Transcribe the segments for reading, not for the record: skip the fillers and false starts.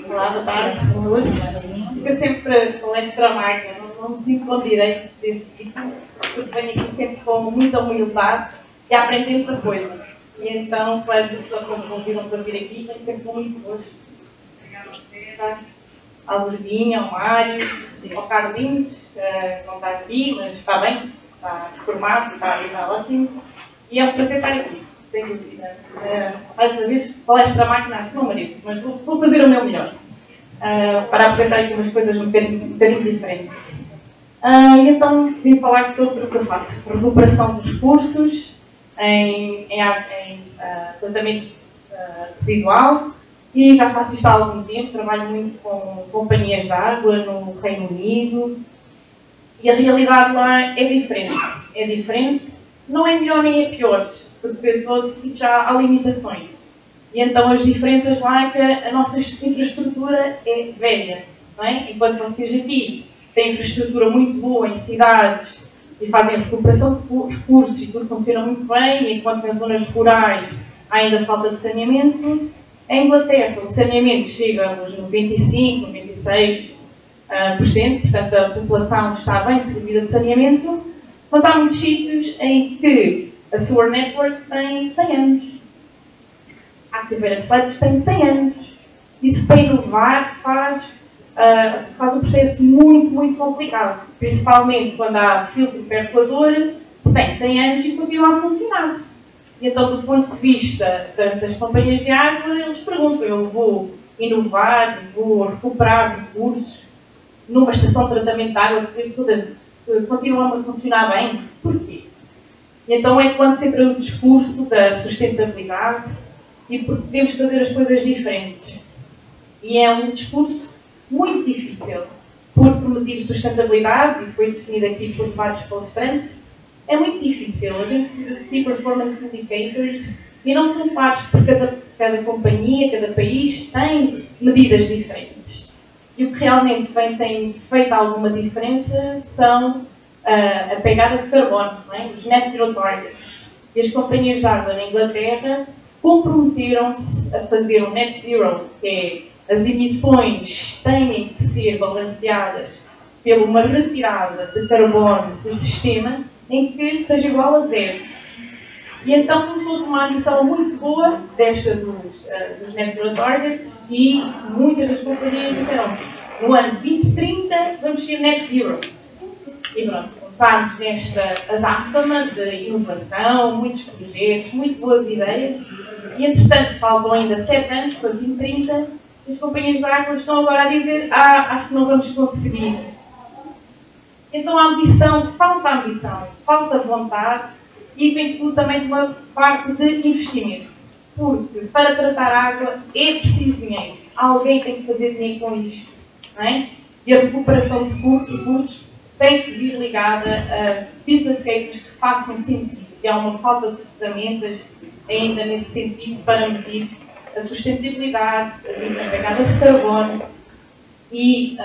Olá, boa tarde, fica sempre com extra marca, não me sinto com direito desse tipo, porque venho aqui sempre com muita humildade e a aprender muita coisa. E então, quando me convidam para vir aqui, venho sempre com muito gosto. Obrigada à Albertinha, ao Mário, ao Carlinhos, que não está aqui, mas está bem, está formado, está ótimo. E é um prazer estar aqui, sem dúvida. Mais uma vez, palestra máquina, acho que não mereço, mas vou fazer o meu melhor para apresentar aqui umas coisas um bocadinho diferentes. Então, vim falar sobre o que eu faço: recuperação dos recursos em tratamento residual, e já faço isto há algum tempo. Trabalho muito com companhias de água no Reino Unido, e a realidade lá é diferente, não é melhor nem é pior, porque todos já há limitações. E então as diferenças lá é que a nossa infraestrutura é velha, não é? Enquanto vocês aqui têm infraestrutura muito boa em cidades e fazem a recuperação de recursos e tudo funciona muito bem, enquanto nas zonas rurais há ainda falta de saneamento. Em Inglaterra o saneamento chega aos 95%, 96%, portanto a população está bem servida de saneamento, mas há muitos sítios em que a sewer network tem 100 anos. A Caveira de Sleitos tem 100 anos. Isso, para inovar, faz o processo muito complicado. Principalmente quando há filtro percolador, tem 100 anos e continua a funcionar. E então, do ponto de vista das companhias de água, eles perguntam: eu vou inovar, vou recuperar recursos numa estação de tratamento de água que continua a funcionar bem? Porquê? E então é quando se entra o discurso da sustentabilidade e porque podemos fazer as coisas diferentes. E é um discurso muito difícil, porque medir sustentabilidade, e foi definido aqui por vários palestrantes, é muito difícil. A gente precisa de Key Performance Indicators e não são claros, porque cada companhia, cada país tem medidas diferentes. E o que realmente tem feito alguma diferença são a pegada de carbono, não é? Os Net Zero Targets. E as companhias de água na Inglaterra comprometeram-se a fazer um Net Zero, que é as emissões têm que ser balanceadas por uma retirada de carbono do sistema em que seja igual a zero. E então começou-se uma ambição muito boa desta dos Net Zero Targets, e muitas das companhias disseram: no ano 2030 vamos ser Net Zero. E pronto, começámos nesta azáfama de inovação, muitos projetos, muito boas ideias, e entretanto faltam ainda 7 anos para 2030, e as companhias de água estão agora a dizer: acho que não vamos conseguir. Então a ambição, falta vontade, e vem tudo também de uma parte de investimento. Porque para tratar a água é preciso dinheiro. Alguém tem que fazer dinheiro com isto, não é? E a recuperação de recursos tem que vir ligada a business cases que façam sentido. E há uma falta de ferramentas ainda nesse sentido para medir a sustentabilidade, a pegada de carbono e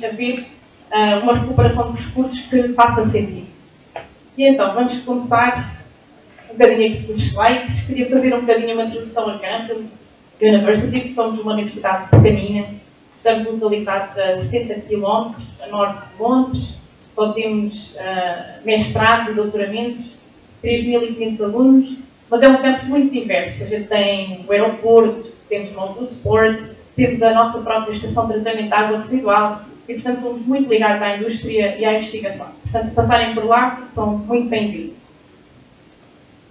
haver uma recuperação de recursos que faça sentido. E então, vamos começar um bocadinho aqui com os slides. Queria fazer um bocadinho uma introdução a Campbell University, que somos uma universidade pequenina. Estamos localizados a 70 km a norte de Londres. Só temos mestrados e doutoramentos, 3.500 alunos, mas é um campus muito diverso. A gente tem o aeroporto, temos o multisport, temos a nossa própria estação de tratamento de água residual, e portanto somos muito ligados à indústria e à investigação. Portanto, se passarem por lá, são muito bem-vindos.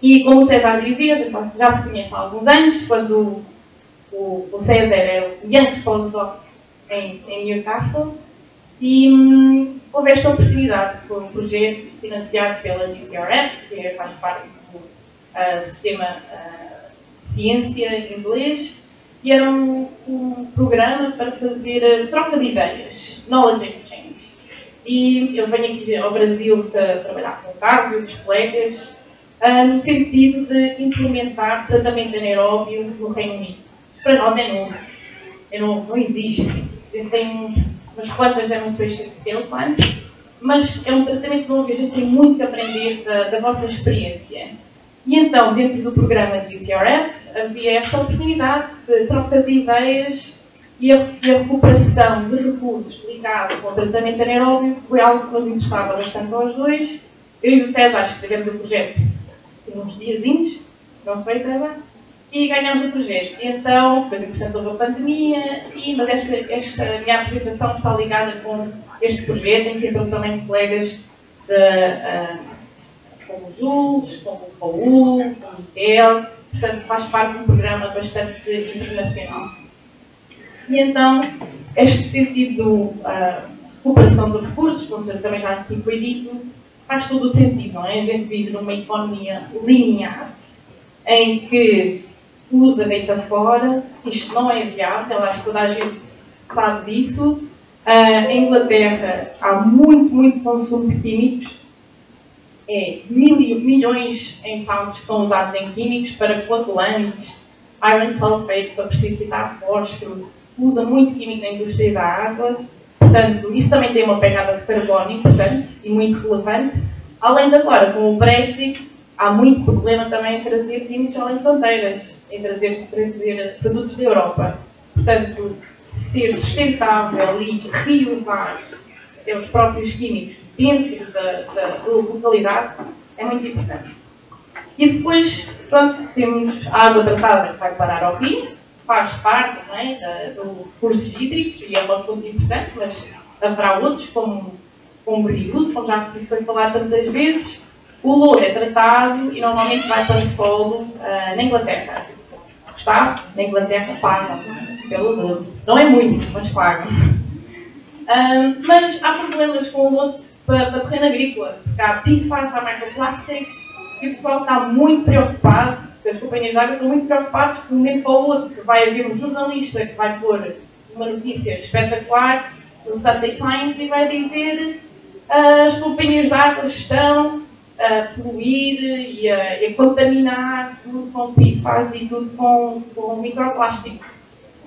E como o César dizia, já se conhece há alguns anos, quando o César era o Young Postdoc em Newcastle, e houve esta oportunidade. Foi um projeto financiado pela GCRF, que faz parte do sistema de ciência inglês, e era um programa para fazer troca de ideias, knowledge exchange. E eu venho aqui ao Brasil para trabalhar com o Carlos e outros colegas, no sentido de implementar tratamento anaeróbio no Reino Unido. Isto para nós é novo, não existe. A gente tem umas quantas demonstrations scale plans, mas é um tratamento novo e a gente tem muito que aprender da vossa experiência. E então, dentro do programa de GCRF, havia esta oportunidade de troca de ideias E a recuperação de recursos ligados ao tratamento anaeróbio foi algo que nos interessava bastante aos dois. Eu e o César escrevemos o projeto em uns diazinhos, não foi, César? E ganhamos o projeto. E então, depois, entretanto, houve a pandemia, mas esta minha apresentação está ligada com este projeto, em que entram também colegas como o Jules, como o Raul, como o Miguel, portanto, faz parte de um programa bastante internacional. E então, este sentido de recuperação de recursos, como também já aqui foi dito, faz todo o sentido, não é? A gente vive numa economia linear, em que usa deita fora, isto não é viável, acho que toda a gente sabe disso. Em Inglaterra há muito consumo de químicos, milhões em pounds que são usados em químicos para coagulantes, iron sulfate para precipitar fósforo, usa muito químico na indústria da água, portanto, isso também tem uma pegada de carbono importante e muito relevante. Além de agora, com o Brexit, há muito problema também em trazer químicos além de fronteiras, em trazer produtos da Europa. Portanto, ser sustentável e reusar os próprios químicos dentro da localidade é muito importante. E depois, pronto, temos a água tratada que vai parar ao rio, faz parte, não é, dos recursos hídricos e é uma fonte importante, mas haverá outros, como reuse, como já foi falado tantas vezes. O lodo é tratado e normalmente vai para o solo na Inglaterra. Está? Na Inglaterra pagam pelo lodo. Não é muito, mas pagam. Mas há problemas com o lodo para terreno agrícola, porque há PFAS, há microplastics, e o pessoal está muito preocupado, as companhias de água estão muito preocupadas de um momento para o outro, que vai haver um jornalista que vai pôr uma notícia espetacular no Sunday Times e vai dizer as companhias de água estão a poluir e a contaminar tudo com PFAS e tudo com microplástico.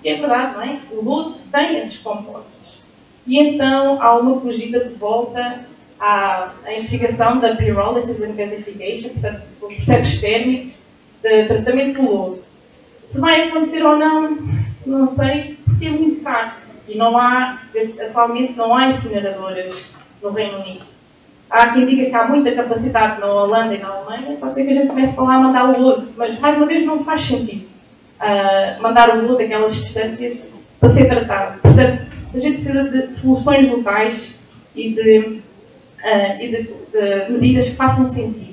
E é verdade, não é? O lodo tem esses compostos. E então há uma fugida de volta à investigação da pyrolysis and gasification, portanto, processos térmicos de tratamento do lodo. Se vai acontecer ou não sei, porque é muito caro. E atualmente não há incineradoras no Reino Unido. Há quem diga que há muita capacidade na Holanda e na Alemanha, pode ser que a gente comece a lá a mandar o lodo, mas mais uma vez não faz sentido mandar o lodo daquelas distâncias para ser tratado. Portanto, a gente precisa de soluções locais e de medidas que façam sentido.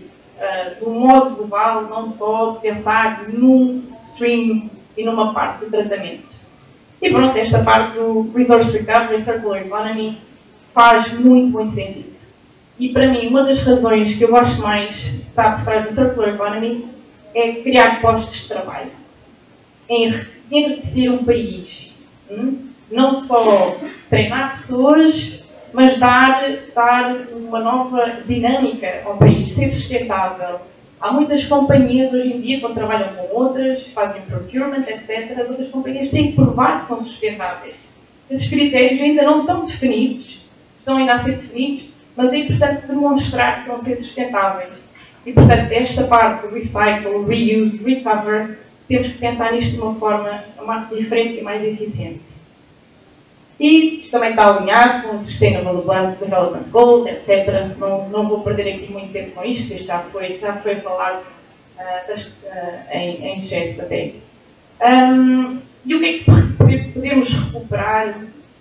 De um modo global, não só de pensar num stream e numa parte do tratamento. E pronto, esta parte do Resource Recovery, Circular Economy, faz muito sentido. E para mim, uma das razões que eu gosto mais de estar por trás do Circular Economy é criar postos de trabalho. Enriquecer um país. Não só treinar pessoas, mas dar uma nova dinâmica ao país, ser sustentável. Há muitas companhias hoje em dia, quando trabalham com outras, fazem procurement, etc., as outras companhias têm que provar que são sustentáveis. Esses critérios ainda não estão definidos, estão ainda a ser definidos, mas é importante demonstrar que vão ser sustentáveis. E, portanto, esta parte do recycle, reuse, recover, temos que pensar nisto de uma forma mais diferente e mais eficiente. E isto também está alinhado com o Sustainable Development Goals, etc. Não vou perder aqui muito tempo com isto, isto já foi falado em excesso até. E o que é que podemos recuperar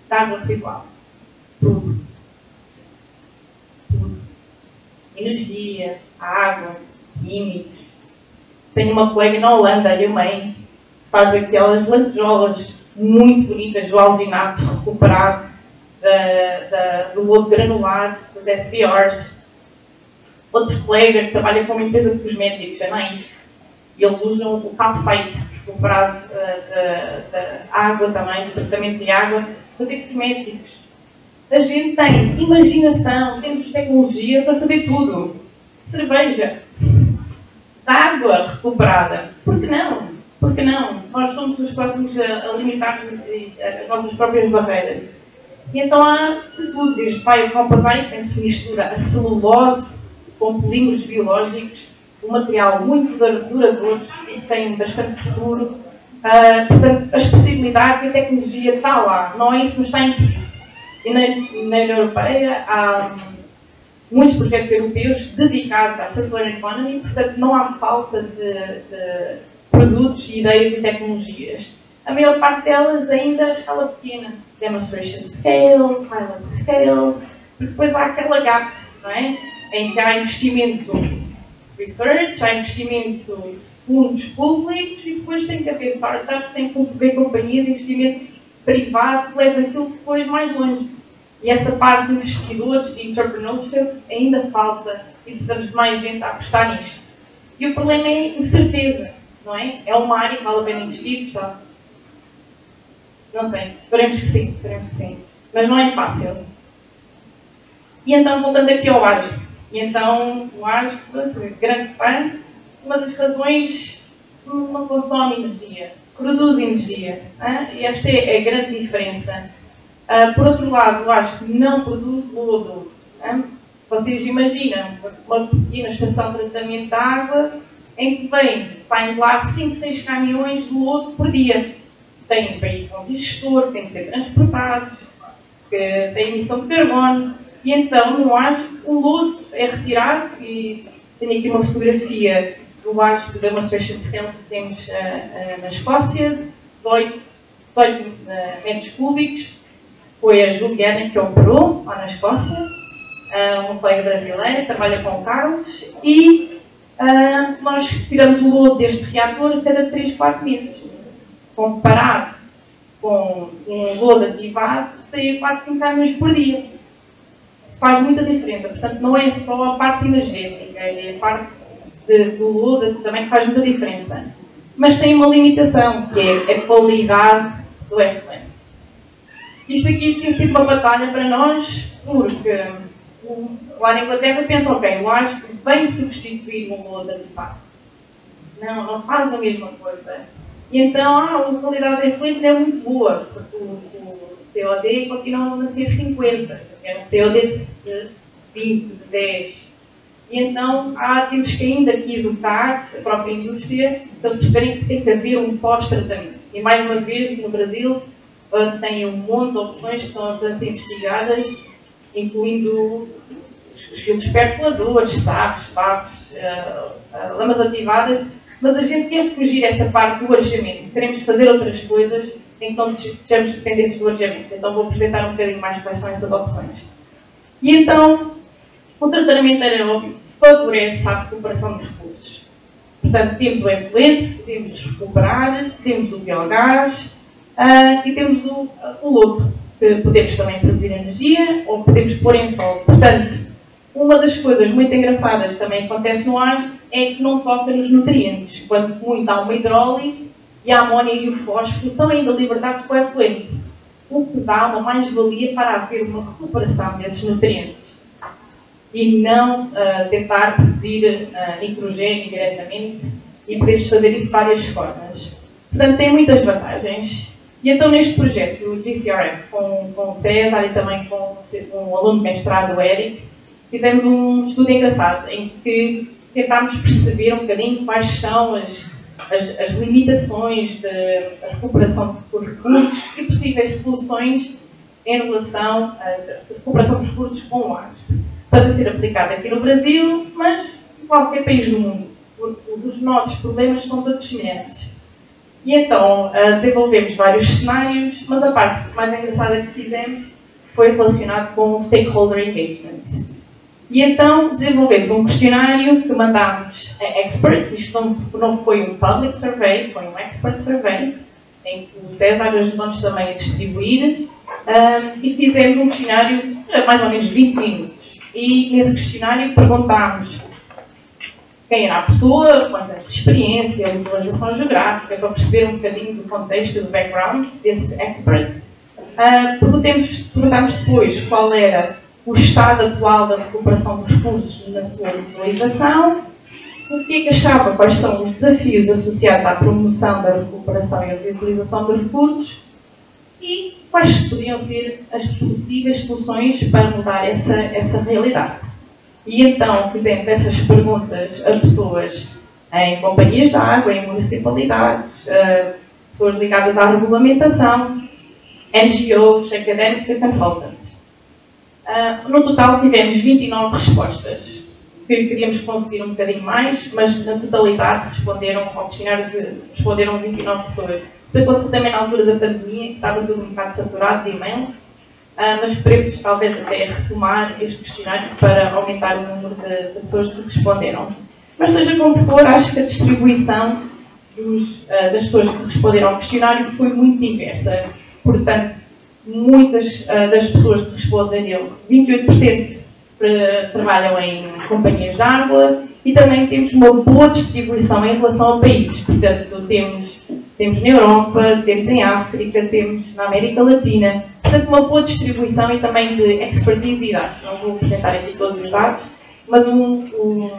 da água residual? Tudo. Energia, água, químicos. Tenho uma colega na Holanda, a Alemanha, que faz aquelas lantejoulas muito bonitas do alginato recuperado do lodo granular, dos SBRs. Outro colega que trabalha com uma empresa de cosméticos, a Naif, e eles usam o calcite recuperado da água também, do tratamento de água, para fazer cosméticos. A gente tem imaginação, temos tecnologia para fazer tudo. Cerveja, água recuperada. Por que não? Porque não? Nós somos os próximos a limitar as nossas próprias barreiras. E então há de tudo, desde biocomposites, em que se mistura a celulose com polímeros biológicos, um material muito duradouro e que tem bastante futuro, Portanto, as possibilidades e a tecnologia está lá, não é isso que nos está a impedir. E na União Europeia há muitos projetos europeus dedicados à circular economy, portanto não há falta de produtos, ideias e tecnologias. A maior parte delas ainda a escala pequena, demonstration scale, pilot scale, porque depois há aquela gap, não é? Em que há investimento research, há investimento de fundos públicos e depois tem que haver startups, tem que haver companhias, investimento privado que leva aquilo depois mais longe. E essa parte de investidores, de entrepreneurship, ainda falta e precisamos de mais gente a apostar nisto. E o problema é a incerteza, não é? É uma área que vale a pena investir, está? Não sei, esperemos que sim, mas não é fácil. E então, voltando aqui ao ASP. E então, o ASP, grande fã, uma das razões, não consome energia, produz energia. E esta é a grande diferença. Por outro lado, o ASP não produz lodo. Vocês imaginam uma pequena estação de tratamento de água em que vai lá 5, 6 caminhões de lodo por dia. Tem veículo gestor, tem que ser transportados, tem emissão de carbono. E então, no ASP, o lodo é retirado, e tenho aqui uma fotografia do ASP da Demonstration Scale que temos na Escócia, 18 metros cúbicos. Foi a Juliana que operou lá na Escócia, uma colega brasileira que trabalha com o Carlos, e nós tiramos o lodo deste reator a cada 3, 4 meses. Comparado com um lodo ativado, saía 4, 5 caminhões por dia. Isso faz muita diferença. Portanto, não é só a parte energética, é a parte do lodo que também faz muita diferença. Mas tem uma limitação, que é a qualidade do effluent. Isto aqui tem sido uma batalha para nós, porque lá na Inglaterra pensa, ok, o ASP vem substituir um lodo ativado. Não faz a mesma coisa. E então, a qualidade do effluent é muito boa, porque o COD continua a ser 50, é um COD de 20, de 10. E então, temos que ainda aqui educar a própria indústria, para eles perceberem que tem que haver um pós-tratamento. E mais uma vez, no Brasil, tem um monte de opções que estão a ser investigadas, incluindo os filtros percoladores, sapos, lamas ativadas, mas a gente quer fugir dessa parte do arejamento. Queremos fazer outras coisas em que não sejamos dependentes do arejamento. Então vou apresentar um bocadinho mais quais são essas opções. E então, o tratamento anaeróbio favorece a recuperação dos recursos. Portanto, temos o effluent, podemos recuperar, temos o biogás, e temos o lodo, que podemos também produzir energia ou podemos pôr em solo. Portanto, uma das coisas muito engraçadas que também acontece no ar é que não toca nos nutrientes. Quando muito há uma hidrólise e a amónia e o fósforo são ainda libertados para o effluent, o que dá uma mais-valia para haver uma recuperação desses nutrientes e não tentar produzir nitrogênio diretamente, e podemos fazer isso de várias formas. Portanto, tem muitas vantagens. E então, neste projeto do GCRF, com o César e também com um aluno de mestrado, o Eric, fizemos um estudo engraçado, em que tentámos perceber um bocadinho quais são as limitações da recuperação por recursos e possíveis soluções em relação à recuperação dos recursos com o ASP, para ser aplicado aqui no Brasil, mas em qualquer país do mundo, porque os nossos problemas são todos semelhantes. E então, desenvolvemos vários cenários, mas a parte mais engraçada que fizemos foi relacionada com o stakeholder engagement. E então, desenvolvemos um questionário que mandámos a experts. Isto não foi um public survey, foi um expert survey, em que o César ajudou-nos também a distribuir, e fizemos um questionário de mais ou menos 20 minutos. E nesse questionário perguntámos quem era a pessoa, quantos anos de experiência, localização geográfica, para perceber um bocadinho do contexto, do background desse expert. Perguntámos depois qual era o estado atual da recuperação dos recursos na sua utilização, o que é que achava, quais são os desafios associados à promoção da recuperação e à reutilização dos recursos e quais podiam ser as possíveis soluções para mudar essa realidade. E então fizemos essas perguntas a pessoas em companhias de água, em municipalidades, pessoas ligadas à regulamentação, NGOs, académicos e consultants. No total tivemos 29 respostas, que queríamos conseguir um bocadinho mais, mas na totalidade responderam ao questionário, responderam 29 pessoas. Isto aconteceu também na altura da pandemia, que estava tudo um bocado saturado de e-mails, mas esperemos talvez até retomar este questionário para aumentar o número de pessoas que responderam. Mas seja como for, acho que a distribuição das pessoas que responderam ao questionário foi muito diversa. Portanto, muitas das pessoas que responderam, 28% trabalham em companhias de água e também temos uma boa distribuição em relação a países. Portanto, temos na Europa, temos em África, temos na América Latina. Portanto, uma boa distribuição e também de expertise e dados. Não vou apresentar aqui todos os dados, mas um estudo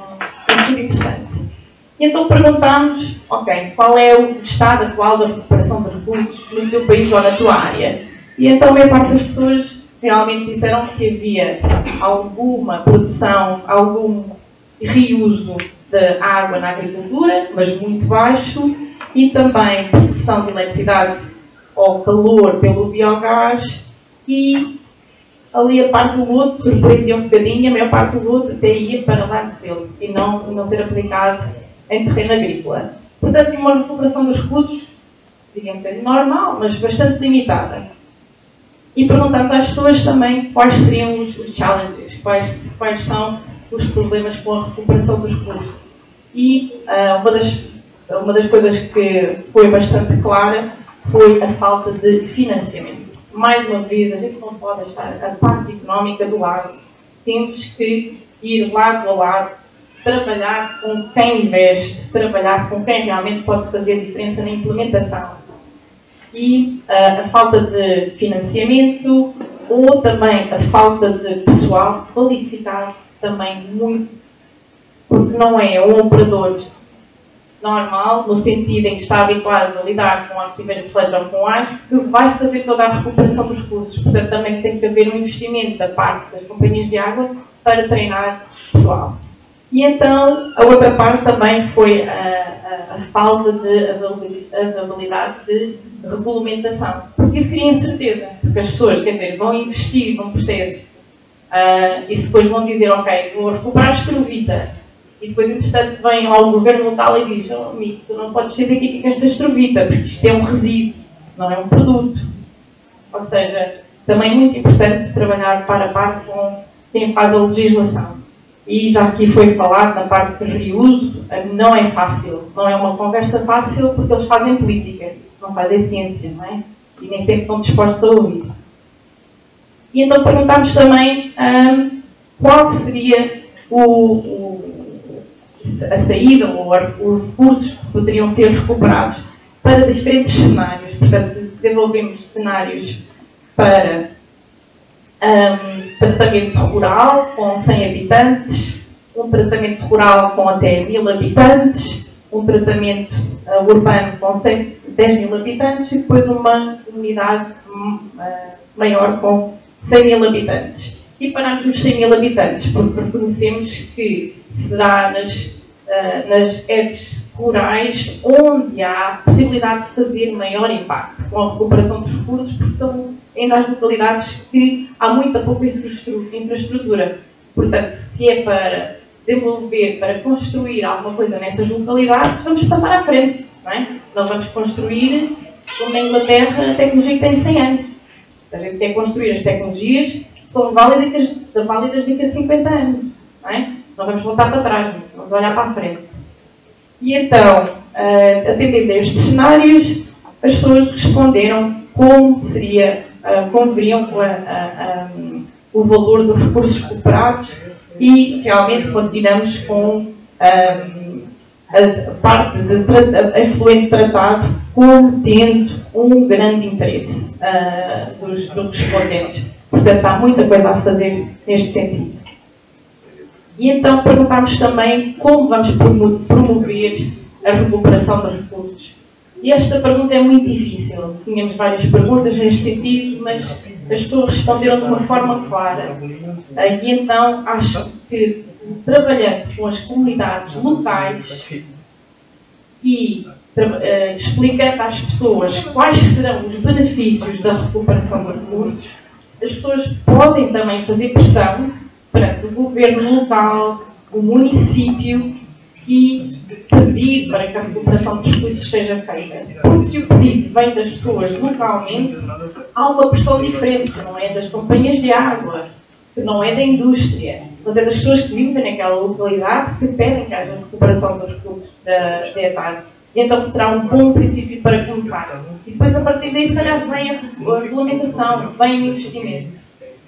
interessante. E então perguntámos, ok, qual é o estado atual da recuperação de recursos no teu país ou na tua área? E então a maior parte das pessoas realmente disseram que havia alguma produção, algum reuso de água na agricultura, mas muito baixo, e também produção de eletricidade ou calor pelo biogás, e ali a parte do lodo surpreendeu um bocadinho, a maior parte do lodo até ia para landfill e não ser aplicado em terreno agrícola. Portanto, uma recuperação dos recursos, diria um bocadinho normal, mas bastante limitada. E perguntamos às pessoas também quais seriam os challenges, quais são os problemas com a recuperação dos recursos. E uma das coisas que foi bastante clara foi a falta de financiamento. Mais uma vez, a gente não pode deixar a parte económica do lado. Temos que ir lado a lado, trabalhar com quem investe, trabalhar com quem realmente pode fazer diferença na implementação. E a falta de financiamento ou também a falta de pessoal qualificado também muito, porque não é um operador normal, no sentido em que está habituado a lidar com a Activate Sludge ou com AIS, que vai fazer toda a recuperação dos recursos. Portanto, também tem que haver um investimento da parte das companhias de água para treinar pessoal. E então, a outra parte também foi a falta de habilidade de regulamentação. Porque isso cria incerteza, porque as pessoas, quer dizer, vão investir num processo e depois vão dizer, ok, vou recuperar a estrovita. E depois, entretanto, vem lá o governo local e diz, oh, amigo, tu não podes sair daqui com esta estrovita, porque isto é um resíduo, não é um produto. Ou seja, também é muito importante trabalhar para a par com quem faz a legislação. E já aqui foi falado na parte de reuso, não é fácil, não é uma conversa fácil, porque eles fazem política, não fazem ciência, não é? E nem sempre estão dispostos a ouvir. E então perguntámos também qual seria a saída ou os recursos que poderiam ser recuperados para diferentes cenários. Portanto, desenvolvemos cenários para tratamento rural com 100 habitantes, um tratamento rural com até 1000 habitantes, um tratamento urbano com 10.000 habitantes e depois uma comunidade maior com 100.000 habitantes. E paramos nos 100.000 habitantes, porque reconhecemos que será nas edges rurais onde há possibilidade de fazer maior impacto com a recuperação dos recursos, porque são ainda as localidades que há muita pouca infraestrutura. Portanto, se é para desenvolver, para construir alguma coisa nessas localidades, vamos passar à frente, não é? Não vamos construir, como na Inglaterra, a tecnologia que tem 100 anos. A gente quer construir as tecnologias que são válidas daqui a 50 anos, não é? Não vamos voltar para trás, vamos olhar para a frente. E então, atendendo a estes cenários, as pessoas responderam como veriam o valor dos recursos recuperados e realmente continuamos com a parte de efluente tratado como tendo um grande interesse dos respondentes. Portanto, há muita coisa a fazer neste sentido. E então perguntámos também como vamos promover a recuperação dos recursos. E esta pergunta é muito difícil. Tínhamos várias perguntas neste sentido, mas as pessoas responderam de uma forma clara. E então acho que trabalhando com as comunidades locais e explicando às pessoas quais serão os benefícios da recuperação de recursos, as pessoas podem também fazer pressão perante o governo local, o município, e pedir para que a recuperação dos recursos seja feita. Porque se o pedido vem das pessoas localmente, há uma pressão diferente, que não é das companhias de água, que não é da indústria, mas é das pessoas que vivem naquela localidade que pedem que haja recuperação dos recursos da ETAD. E então será um bom princípio para começar. E depois, a partir daí, se calhar, vem a regulamentação, vem o investimento.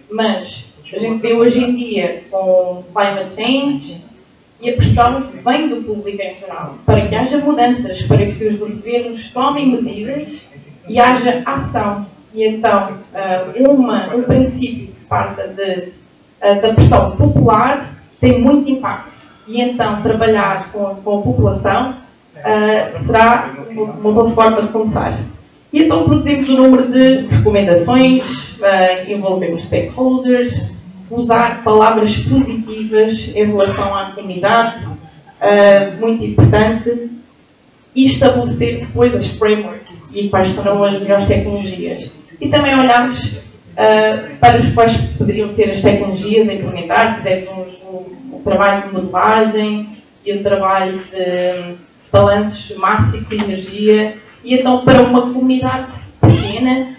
Mas a gente vê hoje em dia com climate change e a pressão vem do público em geral, para que haja mudanças, para que os governos tomem medidas e haja ação. E então, um princípio que se parta da pressão popular tem muito impacto. E então, trabalhar com a população será uma boa forma de começar. E então, produzimos um número de recomendações, envolvemos stakeholders, usar palavras positivas em relação à comunidade, muito importante, e estabelecer depois as frameworks e quais serão as melhores tecnologias. E também olhamos para os quais poderiam ser as tecnologias a implementar. Fizemos um trabalho de modelagem e um trabalho de balanços máximos de energia, e então para uma comunidade pequena,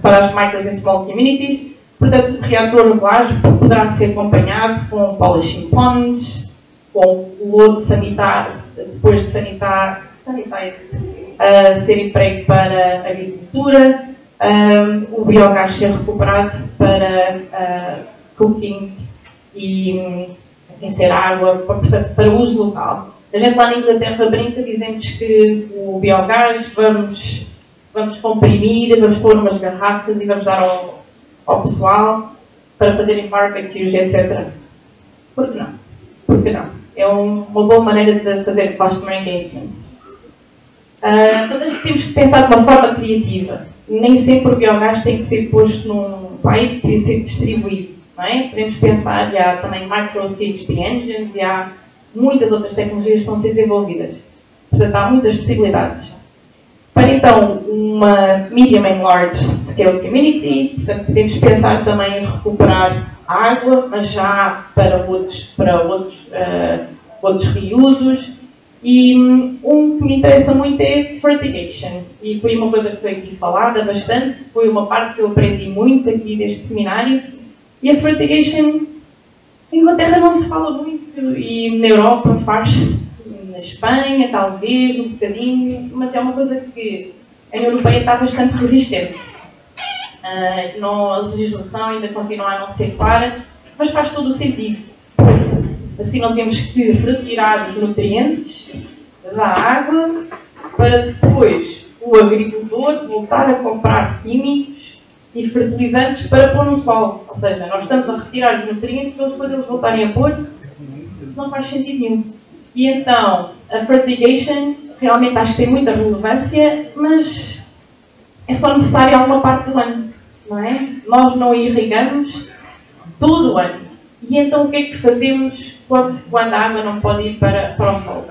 para as micros and small communities, portanto o reator nuclear poderá ser acompanhado com polishing ponds, com lodo sanitário, depois de sanitários ser emprego para a agricultura, o biogás ser recuperado para cooking e aquecer água, portanto, para uso local. A gente lá na Inglaterra brinca, dizemos que o biogás vamos comprimir, vamos pôr umas garrafas e vamos dar ao pessoal para fazerem barbecues, etc. Por que não? Por que não? É uma boa maneira de fazer customer engagement. Mas a gente temos que pensar de uma forma criativa. Nem sempre o biogás tem que ser posto num pipe e ser distribuído. Não é? Podemos pensar, e há também micro CHP engines, e há muitas outras tecnologias que estão a ser desenvolvidas. Portanto, há muitas possibilidades. Para então uma medium and large scale community, portanto, podemos pensar também em recuperar água, mas já para outros reusos. E um que me interessa muito é fertigation. E foi uma coisa que foi aqui falada bastante, foi uma parte que eu aprendi muito aqui deste seminário. E a fertigation, na Inglaterra não se fala muito, e na Europa faz-se, na Espanha talvez, um bocadinho, mas é uma coisa que a europeia está bastante resistente. A legislação ainda continua a não ser clara, mas faz todo o sentido. Assim não temos que retirar os nutrientes da água para depois o agricultor voltar a comprar químicos e fertilizantes para pôr no solo. Ou seja, nós estamos a retirar os nutrientes para depois eles voltarem a pôr. Isso não faz sentido nenhum. E então, a fertigation realmente acho que tem muita relevância, mas é só necessário alguma parte do ano, não é? Nós não irrigamos todo o ano. E então o que é que fazemos quando a água não pode ir para o solo?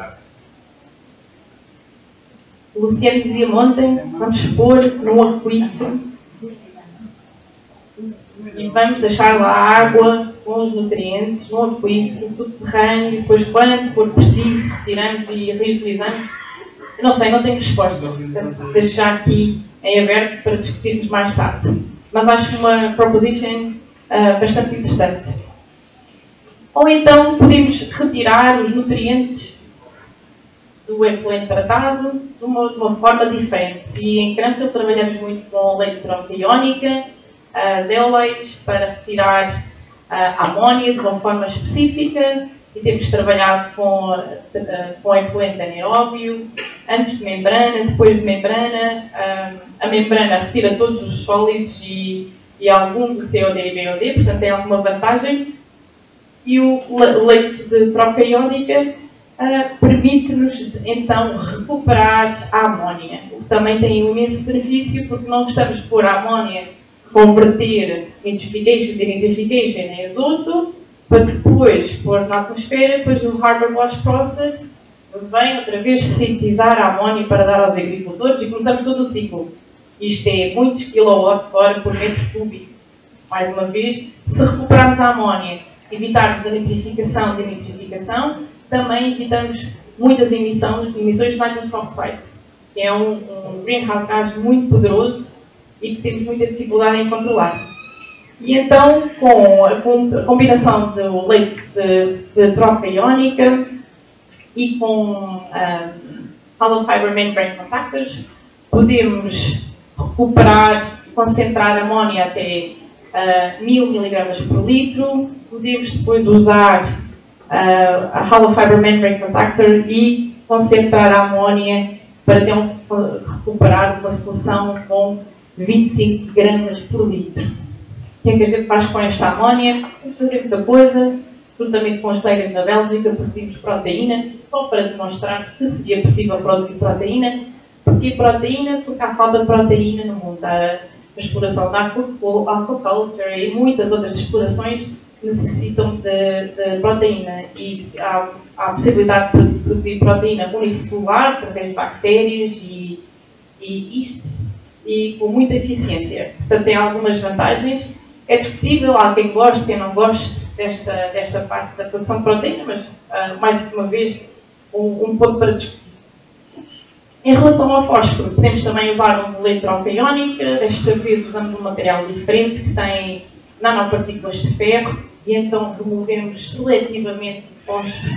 O Luciano dizia ontem, vamos pôr num aquífero e vamos deixar lá a água com os nutrientes num aquífero subterrâneo e depois, quando for preciso, retiramos e reutilizamos. Eu não sei, não tenho resposta. Portanto, deixo já aqui em aberto para discutirmos mais tarde. Mas acho uma proposition bastante interessante. Ou então podemos retirar os nutrientes do efluente tratado de uma forma diferente. E em Cranfield trabalhamos muito com leite de troca iónica, zeolites, para retirar a amónia de uma forma específica, e temos trabalhado com efluente anaeróbio, antes de membrana, depois de membrana. A membrana retira todos os sólidos e algum do COD e BOD, portanto tem alguma vantagem. E o leite de troca iónica permite-nos, então, recuperar a amónia, o que também tem um imenso benefício, porque não estamos a pôr a amónia, converter nitrification de nitrification em azoto, para depois pôr na atmosfera, depois do Haber-Bosch process, vem outra vez sintetizar a amónia para dar aos agricultores e começamos todo o ciclo. Isto é muitos kWh por metro cúbico. Mais uma vez, se recuperarmos a amónia, evitarmos a nitrificação da nitrificação, também evitamos muitas emissões de nitrous oxide, que é um greenhouse gas muito poderoso e que temos muita dificuldade em controlar. E então, com a combinação do leite de troca iónica e com hollow fiber membrane contactors, podemos recuperar e concentrar amónia até 1000 mg por litro. Podemos depois usar a hollow fiber membrane contactor e concentrar a amónia para recuperar uma solução com 25 gramas por litro. O que é que a gente faz com esta amónia? Vamos fazer muita coisa. Juntamente com os colegas da Bélgica, produzimos proteína, só para demonstrar que seria possível produzir proteína. Porquê proteína? Porque há falta de proteína no mundo. A exploração da aquaculture e muitas outras explorações que necessitam de proteína. E há a possibilidade de produzir proteína unicelular, através de bactérias e yeasts, e com muita eficiência. Portanto, tem algumas vantagens. É discutível, há quem goste, quem não goste desta parte da produção de proteína, mas, mais uma vez, um ponto para discutir. Em relação ao fósforo, podemos também usar um leite troca iónica, desta vez usando um material diferente que tem nanopartículas de ferro, e então removemos seletivamente o fósforo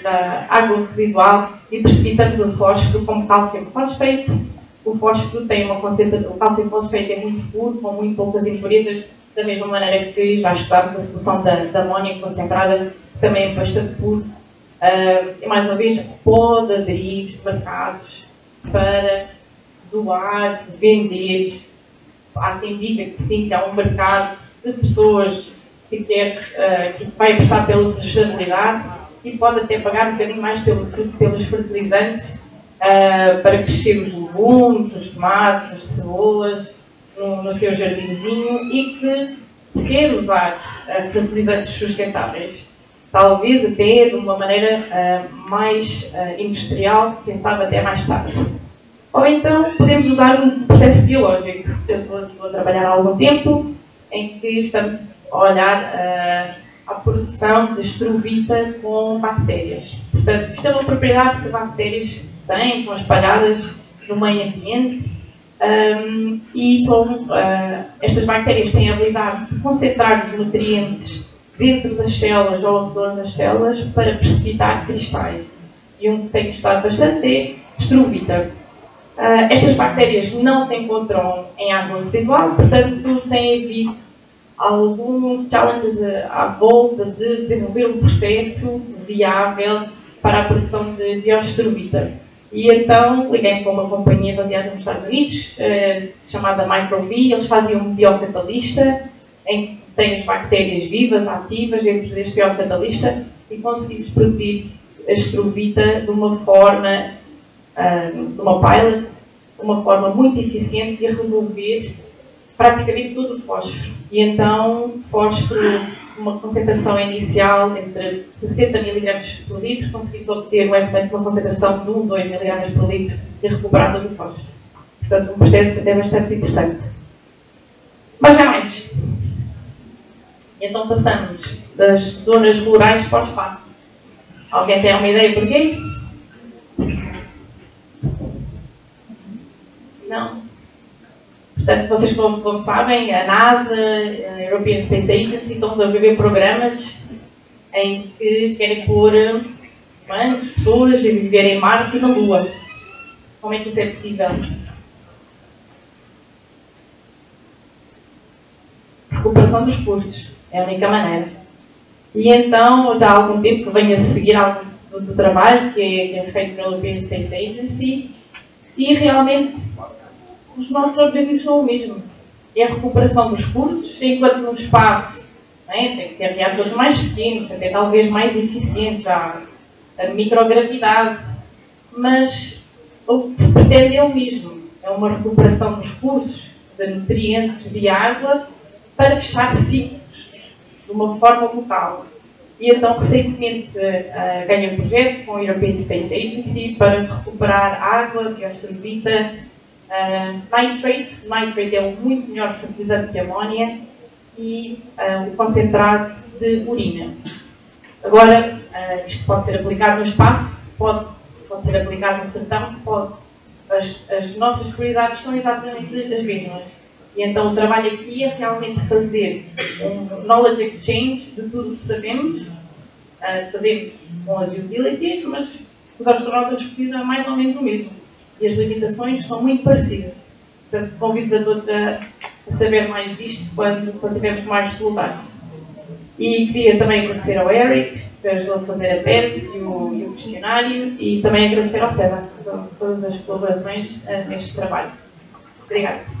da água residual e precipitamos o fósforo como cálcio fosfato. O fósforo tem uma concentração, o cálcio fosfato é muito puro, com muito poucas impurezas, da mesma maneira que já estudámos a solução da amónia concentrada, que também é bastante puro. E mais uma vez, pode aderir mercados para doar, vender. Há quem diga que sim, que há um mercado de pessoas que vai apostar pela sustentabilidade e pode até pagar um bocadinho mais pelos fertilizantes para crescer os legumes, os tomates, as cebolas no seu jardinzinho e que quer usar fertilizantes sustentáveis. Talvez até de uma maneira mais industrial, quem sabe até mais tarde. Ou então podemos usar um processo biológico. Eu estou a trabalhar há algum tempo em que estamos a olhar a produção de estrovita com bactérias. Portanto, isto é uma propriedade que bactérias têm, estão espalhadas no meio ambiente e estas bactérias têm a habilidade de concentrar os nutrientes dentro das células ou ao redor das células para precipitar cristais. E um que tenho estudado bastante é estrovita. Estas bactérias não se encontram em água residual, portanto têm havido alguns challenges à volta de desenvolver um processo viável para a produção de bioestrovita. E então liguei para uma companhia baseada nos Estados Unidos, chamada MicroV. Eles faziam um biocatalista em que tem as bactérias vivas, ativas, dentro deste biocatalista e conseguimos produzir a estrovita de uma forma, de uma pilot, de uma forma muito eficiente e a remover praticamente todo o fósforo. E então, fósforo, uma concentração inicial entre 60 mg por litro, conseguimos obter uma concentração de 2 mg por litro e recuperar todo o fósforo. Portanto, um processo até bastante interessante. Mas há mais. Então passamos das zonas rurais para o espaço. Alguém tem uma ideia porquê? Não? Portanto, vocês como sabem, a NASA, a European Space Agency, estão a desenvolver programas em que querem pôr humanos, pessoas a viver em Marte e na Lua. Como é que isso é possível? Recuperação dos recursos. É a única maneira. E então, já há algum tempo que venho a seguir algo do trabalho que é feito pela European Space Agency e realmente os nossos objetivos são o mesmo. É a recuperação dos recursos, enquanto no espaço tem que ter reatores mais pequenos, até talvez mais eficientes, já a microgravidade, mas o que se pretende é o mesmo. É uma recuperação dos recursos, de nutrientes, de água, para fechar ciclos de uma forma local. E então, recentemente, ganhei um projeto com a European Space Agency para recuperar água, bioestruvita, nitrate. Nitrate é um muito melhor fertilizante que a amónia e o concentrado de urina. Agora, isto pode ser aplicado no espaço, pode ser aplicado no sertão, pode. As nossas prioridades são exatamente as mesmas. E então o trabalho aqui é realmente fazer um knowledge exchange de tudo o que sabemos, fazemos com as utilities, mas os astronautas precisam mais ou menos o mesmo. E as limitações são muito parecidas. Portanto, convido-vos a todos a saber mais disto quando tivermos mais resultados. E queria também agradecer ao Eric, que ajudou a fazer a tese e o questionário, e também agradecer ao SEBA por todas as colaborações neste trabalho. Obrigada.